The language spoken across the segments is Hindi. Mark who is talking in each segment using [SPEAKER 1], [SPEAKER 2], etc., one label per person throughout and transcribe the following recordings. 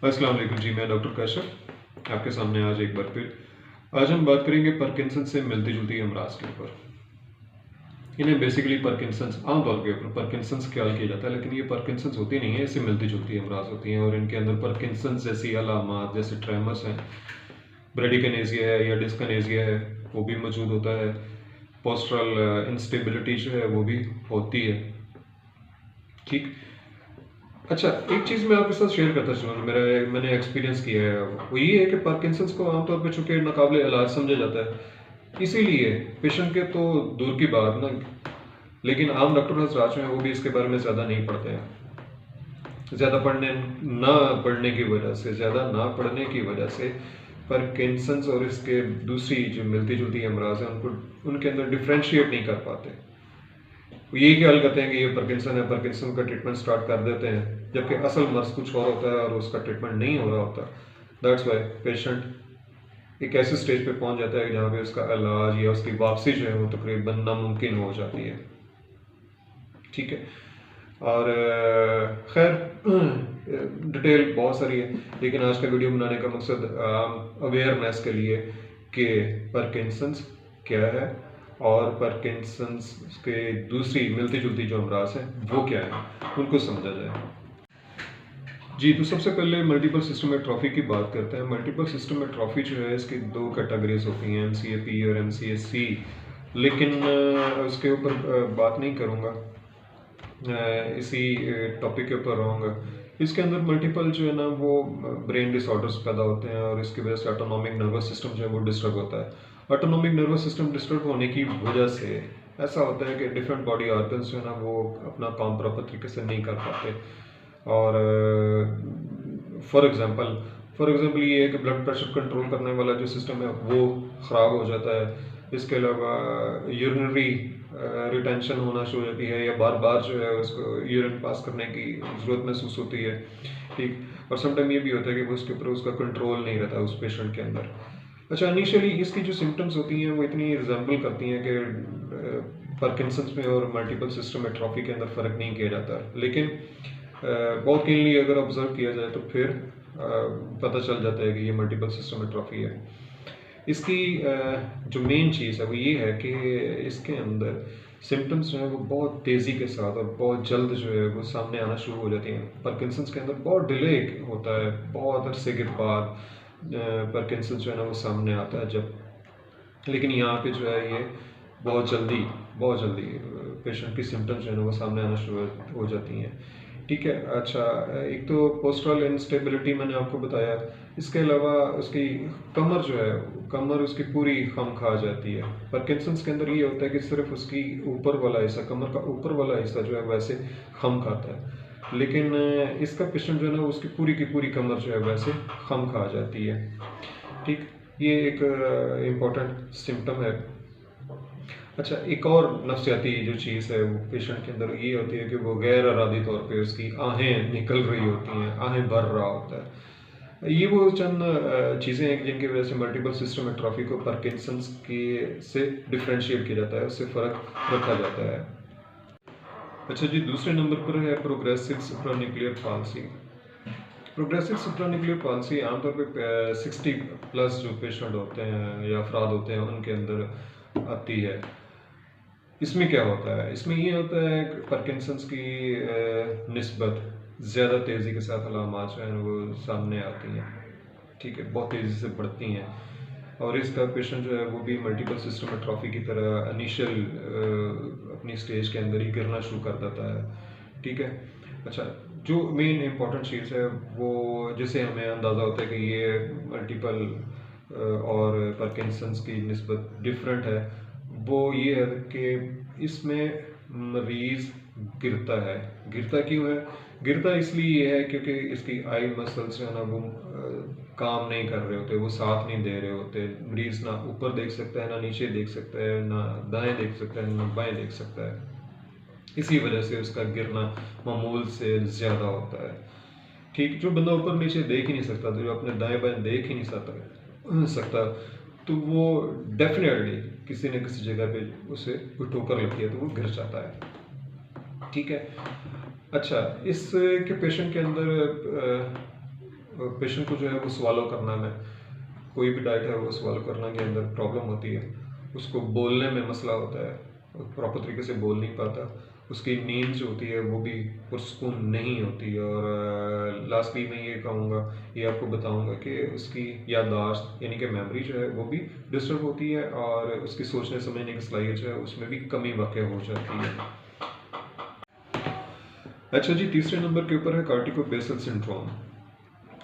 [SPEAKER 1] अस्सलाम वालेकुम जी, मैं डॉक्टर काशिफ आपके सामने आज एक बार फिर। आज हम बात करेंगे पार्किंसन से मिलती जुलती अमराज के ऊपर। इन्हें बेसिकली पार्किंसंस आमतौर के ऊपर पार्किंसंस ख्याल किया जाता है, लेकिन ये पार्किंसंस होती नहीं है, इससे मिलती जुलती अमराज होती हैं और इनके अंदर पार्किंसंस जैसी अलामात जैसे ट्रेमर्स हैं, ब्रेडिकनेजिया है या डिस्कनेजिया है वो भी मौजूद होता है। पोस्टरल इंस्टेबिलिटी जो है वो भी होती है। ठीक। अच्छा, एक चीज़ मैं आपके साथ शेयर करता चलूँ, मैंने एक्सपीरियंस किया है, वो ये है कि पार्किंसंस को आमतौर पे चूंकि नाकाबिले इलाज समझा जाता है, इसीलिए पेशेंट के तो दूर की बात ना, लेकिन आम डॉक्टर हजरात जो हैं वो भी इसके बारे में ज़्यादा नहीं पढ़ते हैं। ज़्यादा पढ़ने की वजह से, ज़्यादा ना पढ़ने की वजह से पार्किंसंस और इसके दूसरी जो मिलती जुलती अमराज हैं उनके अंदर डिफ्रेंशिएट नहीं कर पाते। वो यही ख्याल करते हैं कि ये पार्किंसन है, पार्किंसन का ट्रीटमेंट स्टार्ट कर देते हैं, जबकि असल मर्ज कुछ और होता है और उसका ट्रीटमेंट नहीं हो रहा होता। दैट्स वाई पेशेंट एक ऐसे स्टेज पे पहुंच जाता है जहाँ पे उसका इलाज या उसकी वापसी जो है वो तकरीबन नामुमकिन हो जाती है। ठीक है। और खैर डिटेल बहुत सारी है, लेकिन आज का वीडियो बनाने का मकसद अवेयरनेस के लिए कि पार्किंसंस क्या है और पार्किंसंस के दूसरी मिलती जुलती जो अमराज हैं वो क्या है, उनको समझा जाए। जी, तो सबसे पहले मल्टीपल सिस्टम एट्रोफी की बात करते हैं। मल्टीपल सिस्टम एट्रोफी जो है इसकी दो कैटेगरीज होती हैं, MCAP और MCAC, लेकिन उसके ऊपर बात नहीं करूँगा, इसी टॉपिक के ऊपर रहूँगा। इसके अंदर मल्टीपल जो है ना वो ब्रेन डिसऑर्डर्स पैदा होते हैं और इसकी वजह से ऑटोनॉमिक नर्वस सिस्टम जो है वो डिस्टर्ब होता है। ऑटोनॉमिक नर्वस सिस्टम डिस्टर्ब होने की वजह से ऐसा होता है कि डिफरेंट बॉडी ऑर्गन्स जो है ना वो अपना काम प्रॉपर तरीके से नहीं कर पाते। और फॉर एग्जांपल ये है कि ब्लड प्रेशर कंट्रोल करने वाला जो सिस्टम है वो ख़राब हो जाता है। इसके अलावा यूरिनरी रिटेंशन होना शुरू हो जाती है, या बार बार जो है उसको यूरिन पास करने की ज़रूरत महसूस होती है। ठीक। और समटाइम ये भी होता है कि वो उसके ऊपर उसका कंट्रोल नहीं रहता उस पेशेंट के अंदर। अच्छा, इनिशियली इसकी जो सिम्टम्स होती हैं वो इतनी रिजेंबल करती हैं कि पार्किंसंस में और मल्टीपल सिस्टम एट्रोफी के अंदर फ़र्क नहीं किया जाता, लेकिन बहुत क्लीनली अगर ऑब्जर्व किया जाए तो फिर पता चल जाता है कि ये मल्टीपल सिस्टम एट्रोफी है। इसकी जो मेन चीज़ है वो ये है कि इसके अंदर सिम्टम्स जो है वो बहुत तेज़ी के साथ और बहुत जल्द जो है वो सामने आना शुरू हो जाती हैं। पार्किंसंस के अंदर बहुत डिले होता है, बहुत अरसे के बाद पार्किंसंस जो है ना वो सामने आता है जब, लेकिन यहाँ पे जो है ये बहुत जल्दी पेशेंट की सिम्टम्स जो है ना वो सामने आना शुरू हो जाती हैं। ठीक है। अच्छा, एक तो पोस्टरल इंस्टेबिलिटी मैंने आपको बताया, इसके अलावा उसकी कमर जो है, कमर उसकी पूरी खम खा जाती है। पार्किंसंस के अंदर ये होता है कि सिर्फ उसकी ऊपर वाला हिस्सा, कमर का ऊपर वाला हिस्सा जो है वैसे खम खाता है, लेकिन इसका पेशेंट जो है ना उसकी पूरी की पूरी कमर जो है वैसे खम खा जाती है। ठीक। ये एक इम्पोर्टेंट सिम्टम है। अच्छा, एक और नफ्सियाती जो चीज़ है वो पेशेंट के अंदर ये होती है कि वो गैर इरादी तौर पे उसकी आहें निकल रही होती हैं, आहें भर रहा होता है। ये वो चंद चीज़ें हैं जिनकी वजह से मल्टीपल सिस्टम एट्रोफी को पार्किंसंस के से डिफ्रेंशिएट किया जाता है, उससे फ़र्क रखा जाता है। अच्छा जी, दूसरे नंबर पर है प्रोग्रेसिव सुप्रान्यूक्लियर पाल्सी। प्रोग्रेसिव सुप्रान्यूक्लियर पाल्सी आमतौर पे 60 प्लस जो पेशेंट होते हैं या अफराद होते हैं उनके अंदर आती है। इसमें क्या होता है? इसमें ये होता है कि पार्किंसंस की निस्बत ज़्यादा तेज़ी के साथ अलामात जो हैं वो सामने आती हैं। ठीक है, बहुत तेज़ी से बढ़ती हैं और इसका पेशेंट जो है वो भी मल्टीपल सिस्टम एट्रोफी की तरह इनिशियल अपनी स्टेज के अंदर ही गिरना शुरू कर देता है। ठीक है। अच्छा, जो मेन इम्पॉर्टेंट चीज़ है वो जिसे हमें अंदाज़ा होता है कि ये मल्टीपल और पार्किंसंस की निस्बत डिफरेंट है, वो ये है कि इसमें मरीज़ गिरता है। गिरता क्यों है? गिरता इसलिए है क्योंकि इसकी आई मसल्स जो है ना वो काम नहीं कर रहे होते, वो साथ नहीं दे रहे होते। मरीज़ ना ऊपर देख सकता है, ना नीचे देख सकता है, ना दाएं देख सकता है, ना बाएं देख सकता है। इसी वजह से उसका गिरना मामूल से ज़्यादा होता है। ठीक। जो बंदा ऊपर नीचे देख ही नहीं सकता, तो जो अपने दाएं बाएं देख ही नहीं सकता, तो वो डेफिनेटली किसी न किसी जगह पे उसे कोई ठोकर लगती है तो वो गिर जाता है। ठीक है। अच्छा, इसके पेशेंट के अंदर पेशेंट को जो है वो swallow करना में, कोई भी डाइट है वो swallow करना के अंदर प्रॉब्लम होती है, उसको बोलने में मसला होता है, प्रॉपर तरीके से बोल नहीं पाता, उसकी नींद जो होती है वो भी पुरसकून नहीं होती। और लास्टली मैं ये कहूँगा, ये आपको बताऊँगा कि उसकी याददाश्त यानी कि मेमोरी जो है वो भी डिस्टर्ब होती है, और उसकी सोचने समझने की सलाहियत जो है उसमें भी कमी वाक़ हो जाती है। अच्छा जी, तीसरे नंबर के ऊपर है कार्टिको-बेसल सिंड्रोम।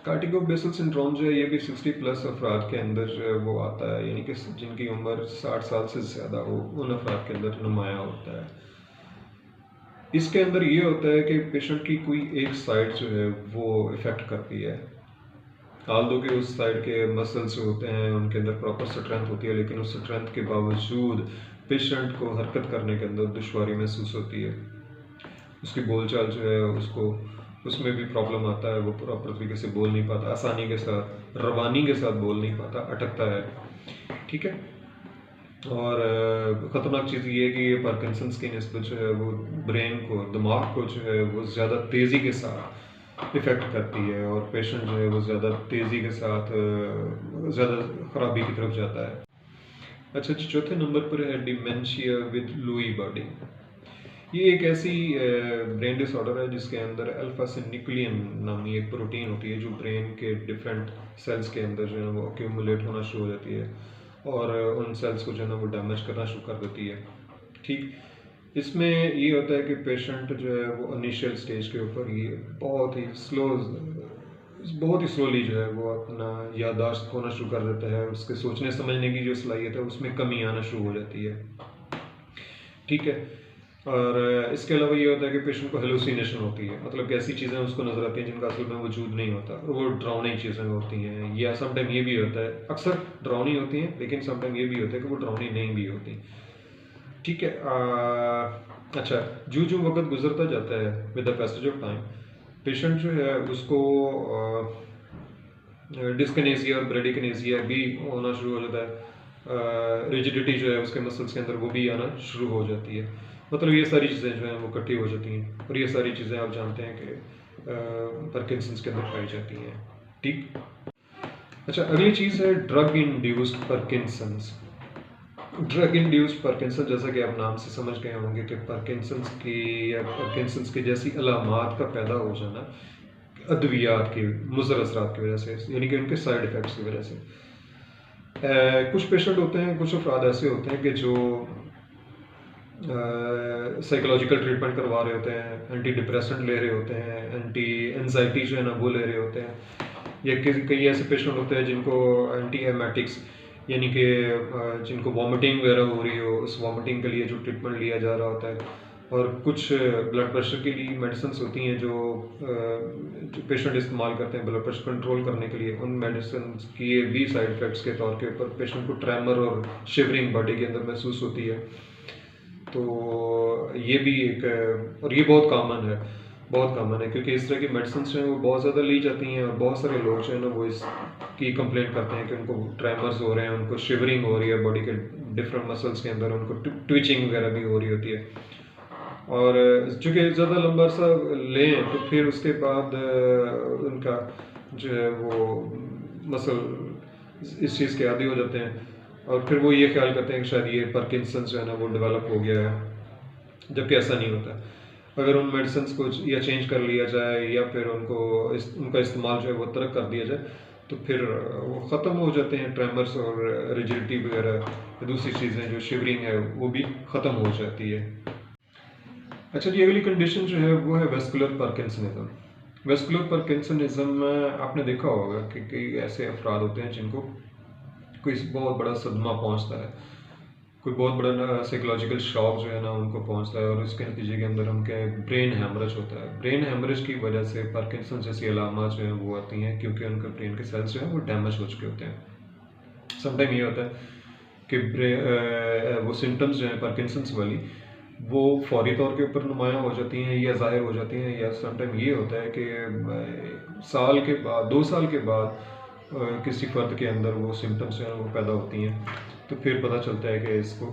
[SPEAKER 1] कार्टिको-बेसल सिंड्रोम जो है ये भी 60 प्लस अफराद के अंदर जो है वो आता है, यानी कि जिनकी उम्र 60 साल से ज़्यादा हो, उन अफराद के अंदर नुमाया होता है। इसके अंदर ये होता है कि पेशेंट की कोई एक साइड जो है वो इफ़ेक्ट करती है, हाल दो कि उस साइड के मसल्स जो होते हैं उनके अंदर प्रॉपर स्ट्रेंथ होती है, लेकिन उस स्ट्रेंथ के बावजूद पेशेंट को हरकत करने के अंदर दुश्वारी महसूस होती है, उसकी बोलचाल जो है उसको उसमें भी प्रॉब्लम आता है, वो प्रॉपर तरीके से बोल नहीं पाता, आसानी के साथ रवानी के साथ बोल नहीं पाता, अटकता है। ठीक है। और ख़तरनाक चीज़ ये है कि ये पार्किंसंस की निस्बत जो है वो ब्रेन को, दिमाग को जो है वो ज़्यादा तेज़ी के साथ इफ़ेक्ट करती है, और पेशेंट जो है वो ज़्यादा तेज़ी के साथ ज़्यादा ख़राबी की तरफ जाता है। अच्छा जी, चौथे नंबर पर है डिमेंशिया विद लूई बॉडी। ये एक ऐसी ब्रेन डिसऑर्डर है जिसके अंदर अल्फा सिन्युक्लियन नामी एक प्रोटीन होती है, जो ब्रेन के डिफरेंट सेल्स के अंदर जो है वो एक्यूमुलेट होना शुरू हो जाती है, और उन सेल्स को जो है ना वो डैमेज करना शुरू कर देती है। ठीक, इसमें ये होता है कि पेशेंट जो है वो इनिशियल स्टेज के ऊपर ये बहुत ही स्लोली जो है वो अपना याददाश्त खोना शुरू कर देता है, उसके सोचने समझने की जो सलाहियत है उसमें कमी आना शुरू हो जाती है। ठीक है। और इसके अलावा ये होता है कि पेशेंट को हेलुसिनेशन होती है, मतलब ऐसी चीज़ें उसको नज़र आती हैं जिनका असल में वजूद नहीं होता, और वो डरावनी चीज़ें होती हैं, या समटाइम ये भी होता है, अक्सर डरावनी होती हैं, लेकिन समटाइम ये भी होता है कि वो डरावनी नहीं भी होती। ठीक है। अच्छा, जो जो वक्त गुजरता जाता है with the passage of time, patient जो है उसको डिस्कनेसिया और ब्रेडिकनेसिया भी होना शुरू हो जाता है, रिजिडिटी जो है उसके मसल्स के अंदर वो भी आना शुरू हो जाती है। मतलब ये सारी चीज़ें जो हैं वो इकट्ठी हो जाती हैं, और ये सारी चीज़ें आप जानते हैं कि पार्किंसंस के अंदर पाई जाती हैं। ठीक। अच्छा, अगली चीज़ है drug induced Parkinson's. Drug induced Parkinson, जैसा कि आप नाम से समझ गए होंगे कि पार्किंसंस की या पार्किंसंस की जैसी अलामात का पैदा हो जाना अद्वियात की मुज़र असरात की वजह से, यानी कि उनके साइड इफ़ेक्ट्स की वजह से। कुछ पेशेंट होते हैं, कुछ अफराद ऐसे होते हैं कि जो साइकोलॉजिकल ट्रीटमेंट करवा रहे होते हैं, एंटी डिप्रेसेंट ले रहे होते हैं, एंटी एनजाइटी जो है ना वो ले रहे होते हैं, या कई ऐसे पेशेंट होते हैं जिनको एंटी एमेटिक्स यानी कि जिनको वॉमिटिंग वगैरह हो रही हो, उस वॉमिटिंग के लिए जो ट्रीटमेंट लिया जा रहा होता है, और कुछ ब्लड प्रेशर के लिए मेडिसिन होती हैं जो पेशेंट इस्तेमाल करते हैं ब्लड प्रेशर कंट्रोल करने के लिए। उन मेडिसिन की भी साइड इफ़ेक्ट्स के तौर के ऊपर पेशेंट को ट्रेमर और शिवरिंग बॉडी के अंदर महसूस होती है। तो ये भी एक, और ये बहुत कॉमन है क्योंकि इस तरह की मेडिसिन जो हैं वो बहुत ज़्यादा ली जाती हैं, और बहुत सारे लोग जो है ना वो इसकी कंप्लेंट करते हैं कि उनको ट्रेमर्स हो रहे हैं, उनको शिवरिंग हो रही है बॉडी के डिफरेंट मसल्स के अंदर, उनको ट्विचिंग वगैरह भी हो रही होती है। और चूँकि ज़्यादा लंबा अर्सा लें तो फिर उसके बाद उनका जो है वो मसल इस चीज़ के आदी हो जाते हैं, और फिर वो ये ख्याल करते हैं कि शायद ये पार्किंसंस जो है ना वो डेवलप हो गया है, जबकि ऐसा नहीं होता। अगर उन मेडिसिन को या चेंज कर लिया जाए, या फिर उनका इस्तेमाल जो है वो तर्क कर दिया जाए, तो फिर वो ख़त्म हो जाते हैं ट्रेमर्स और रिजिडिटी वगैरह, दूसरी चीज़ें जो शिवरिंग है वो भी ख़त्म हो जाती है। अच्छा जी, अगली कंडीशन जो है वो है वेस्कुलर पार्किंसनिज्म। वेस्कुलर पार्किंसनिज्म में आपने देखा होगा कि कई ऐसे अफराद होते हैं जिनको कोई बहुत बड़ा सदमा पहुंचता है, कोई बहुत बड़ा साइकोलॉजिकल शॉक जो है ना उनको पहुंचता है, और इसके नतीजे के अंदर उनके ब्रेन हेमरेज होता है। ब्रेन हेमरेज की वजह से पार्किंसन जैसी अलामत जो है वो आती हैं, क्योंकि उनके ब्रेन के सेल्स जो है वो डैमेज हो चुके होते हैं। समटाइम ये होता है कि वो सिम्टम्स जो हैं पार्किंसंस वाली वो फौरी तौर के ऊपर नुमायाँ हो जाती हैं या ज़ाहिर हो जाती हैं, या समटाइम ये होता है कि साल के बाद 2 साल के बाद किसी फ़र्द के अंदर वो सिम्टम्स जो हैं वो पैदा होती हैं, तो फिर पता चलता है कि इसको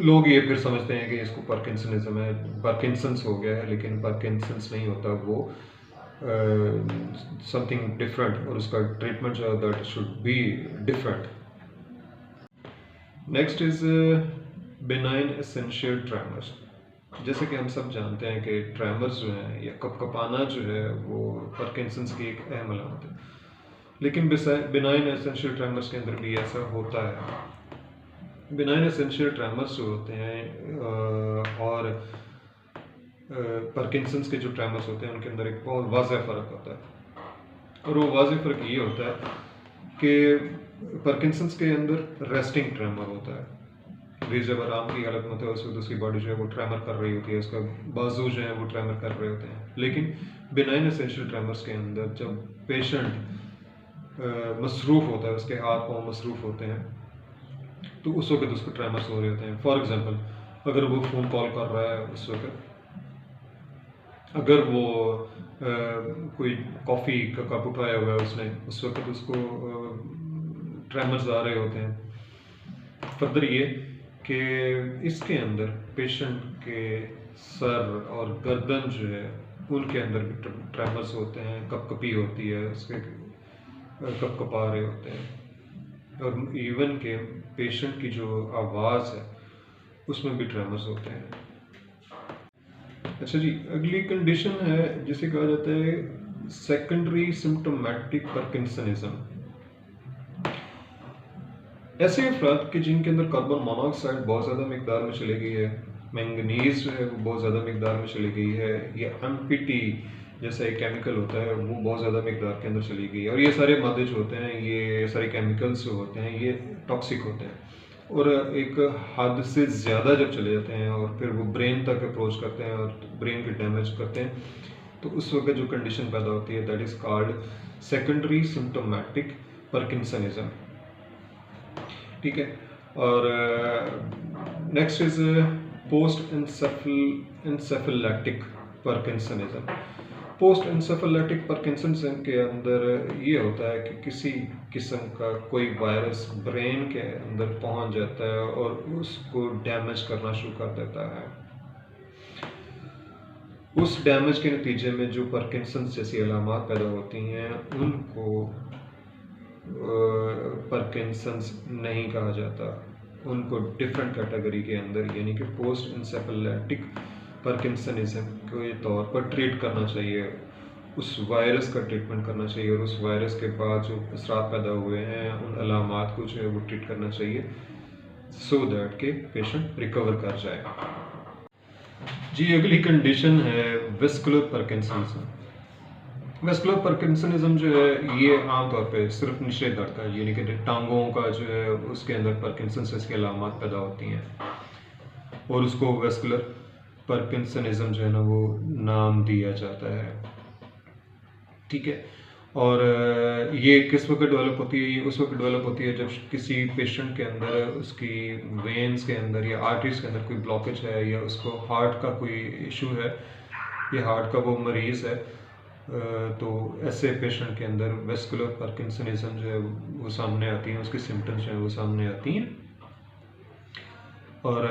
[SPEAKER 1] लोग ये फिर समझते हैं कि इसको पार्किंसनिज्म है, पार्किंसंस हो गया है, लेकिन पार्किंसंस नहीं होता, वो समथिंग डिफरेंट और उसका ट्रीटमेंट जो है that should be different. Next is benign essential tremors. जैसे कि हम सब जानते हैं कि ट्रेमर्स जो हैं या कपकपाना जो है वो पार्किंसंस की एक अहम अलामत है, लेकिन बिनाइन एसेंशियल ट्रेमर्स के अंदर भी ऐसा होता है। बिनाइन एसेंशियल ट्रेमर्स जो होते हैं और पार्किंसंस के जो ट्रेमर्स होते हैं उनके अंदर एक बहुत वाज़ेह फ़र्क होता है, और वो वाज़ेह फ़र्क ये होता है कि पार्किंसंस के अंदर रेस्टिंग ट्रेमर होता है। भी जब आराम की हालत में होता है उस वक्त उसकी बॉडी जो है वो ट्रेमर कर रही होती है, उसका बाजू जो है वो ट्रेमर कर रहे होते हैं। लेकिन बिनाइन एसेंशियल ट्रेमर्स के अंदर जब पेशेंट मसरूफ़ होता है, उसके हाथ पाँव मसरूफ़ होते हैं, तो उस वक्त उसको ट्रेमर्स हो रहे होते हैं। फॉर एग्जांपल, अगर वो फ़ोन कॉल कर रहा है उस वक्त, अगर वो कोई कॉफ़ी का कप उठाया हुआ है उसने, उस वक्त उसको ट्रेमर्स आ रहे होते हैं। फर्दर ये कि इसके अंदर पेशेंट के सर और गर्दन जो है उनके अंदर भी ट्रेमर्स होते हैं, कपकपी होती है, उसके कपकपा रहे होते हैं, और इवन के पेशेंट की जो आवाज़ है उसमें भी ट्रेमर्स होते हैं। अच्छा जी, अगली कंडीशन है जिसे कहा जाता है सेकेंडरी सिम्टोमेटिक पार्किंसनिज्म। ऐसे अफराद के जिनके अंदर कार्बन मोनोऑक्साइड बहुत ज़्यादा मिकदार में चली गई है, मैंगनीज जो है वो बहुत ज़्यादा मिकदार में चली गई है, या एमपीटी जैसा एक केमिकल होता है वो बहुत ज़्यादा मिकदार के अंदर चली गई है, और ये सारे मादे जो होते हैं, ये सारे केमिकल्स जो होते हैं, ये टॉक्सिक होते हैं, और एक हद से ज़्यादा जब चले जाते हैं और फिर वो ब्रेन तक अप्रोच करते हैं और ब्रेन के डैमेज करते हैं, तो उस वक्त जो कंडीशन पैदा होती है that is called secondary symptomatic parkinsonism. ठीक है। और next is post encephalitic parkinsonism. Post encephalitic parkinsonism के अंदर ये होता है कि किसी किस्म का कोई वायरस ब्रेन के अंदर पहुंच जाता है और उसको डैमेज करना शुरू कर देता है। उस डैमेज के नतीजे में जो पार्किंसंस जैसी अलामात पैदा होती हैं उनको पार्किंसंस नहीं कहा जाता, उनको डिफरेंट कैटेगरी के अंदर यानी कि पोस्ट इंसेफेलेटिक पार्किंसनिज्म के तौर पर ट्रीट करना चाहिए, उस वायरस का ट्रीटमेंट करना चाहिए, और उस वायरस के बाद जो असरात पैदा हुए हैं उन अलामात को जो है वो ट्रीट करना चाहिए सो दैट के पेशेंट रिकवर कर जाए। जी, अगली कंडीशन है वेस्कुलर पार्किंसनिज्म। वेस्कुलर पार्किंसनिज्म जो है ये आमतौर पे सिर्फ निचले दर्द का यानी कि टांगों का जो है उसके अंदर पार्किंसंस की अलामात पैदा होती हैं, और उसको वेस्कुलर पार्किंसनिज्म जो है ना वो नाम दिया जाता है। ठीक है। और ये किस वक्त डेवलप होती है? ये उस वक्त डेवलप होती है जब किसी पेशेंट के अंदर उसकी वेन्स के अंदर या आर्टरीज के अंदर कोई ब्लॉकेज है, या उसको हार्ट का कोई इशू है, या हार्ट का वो मरीज़ है, तो ऐसे पेशेंट के अंदर वेस्कुलर पार्किंसनिज्म जो है वो सामने आती हैं, उसकी सिम्टम्स जो है वो सामने आती हैं। और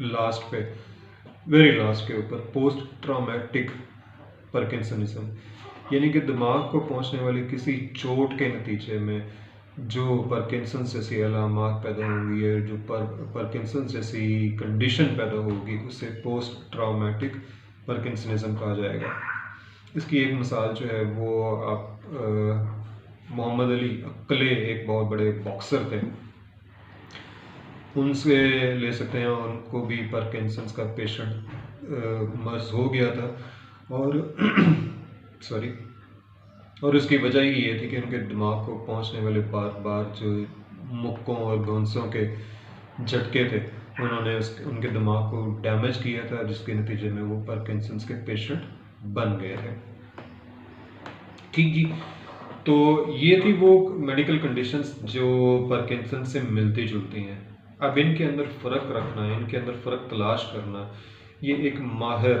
[SPEAKER 1] लास्ट पे वेरी लास्ट के ऊपर पोस्ट ट्रॉमेटिक पार्किंसनिज्म, यानी कि दिमाग को पहुंचने वाली किसी चोट के नतीजे में जो पार्किंसंस जैसी अलामात पैदा होंगी है, जो पार्किंसंस जैसी कंडीशन पैदा होगी, उसे पोस्ट ट्रॉमेटिक पार्किंसनिज्म कहा जाएगा। इसकी एक मिसाल जो है वो आप मोहम्मद अली अक्ले एक बहुत बड़े बॉक्सर थे, उनसे ले सकते हैं। उनको भी पार्किंसंस का पेशेंट मर्ज हो गया था, और सॉरी, और उसकी वजह ही ये थी कि उनके दिमाग को पहुंचने वाले बार बार जो मुक्कों और गोंसों के झटके थे उन्होंने उनके दिमाग को डैमेज किया था, जिसके नतीजे में वो पार्किंसंस के पेशेंट बन गए थे। ठीक जी, तो ये थी वो मेडिकल कंडीशंस जो पार्किंसन से मिलती जुलती हैं। अब इनके अंदर फ़र्क रखना, इनके अंदर फ़र्क तलाश करना, ये एक माहिर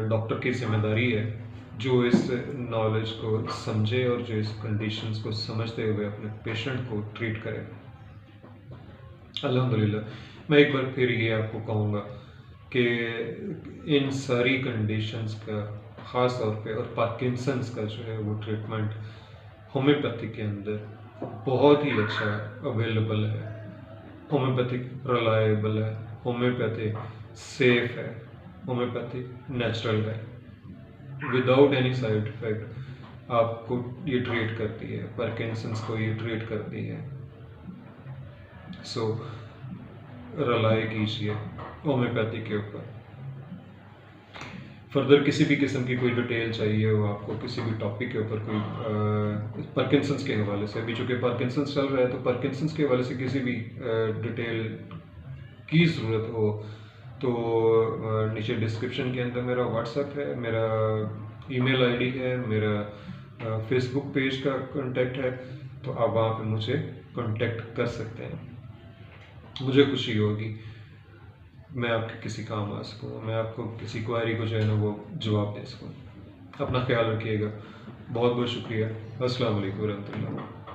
[SPEAKER 1] डॉक्टर की जिम्मेदारी है जो इस नॉलेज को समझे और जो इस कंडीशंस को समझते हुए अपने पेशेंट को ट्रीट करे। अल्हम्दुलिल्लाह मैं एक बार फिर ये आपको कहूँगा कि इन सारी कंडीशंस का ख़ास तौर पे, और पार्किंसंस का जो है वो ट्रीटमेंट होम्योपैथी के अंदर बहुत ही अच्छा अवेलेबल है। होम्योपैथिक रिलायबल है, होम्योपैथी सेफ है, होम्योपैथी नेचुरल है, विदाउट एनी साइड इफेक्ट आपको ये ट्रीट करती है, पार्किंसंस को ये ट्रीट करती है। सो रिलाय कीजिए होम्योपैथी के ऊपर। फर्दर किसी भी किस्म की कोई डिटेल चाहिए हो आपको, किसी भी टॉपिक के ऊपर, कोई पार्किंसंस के हवाले से, अभी चूँकि पार्किंसंस चल रहा है तो पार्किंसंस के हवाले से किसी भी डिटेल की ज़रूरत हो तो नीचे डिस्क्रिप्शन के अंदर मेरा व्हाट्सएप है, मेरा ईमेल आईडी है, मेरा फेसबुक पेज का कांटेक्ट है, तो आप वहाँ पे मुझे कांटेक्ट कर सकते हैं। मुझे खुशी होगी मैं आपके किसी काम आ सकूँ, मैं आपको किसी क्वेरी को जो है ना वो जवाब दे सकूँ। अपना ख्याल रखिएगा। बहुत बहुत शुक्रिया। अस्सलाम वालेकुम रहमतुल्लाह।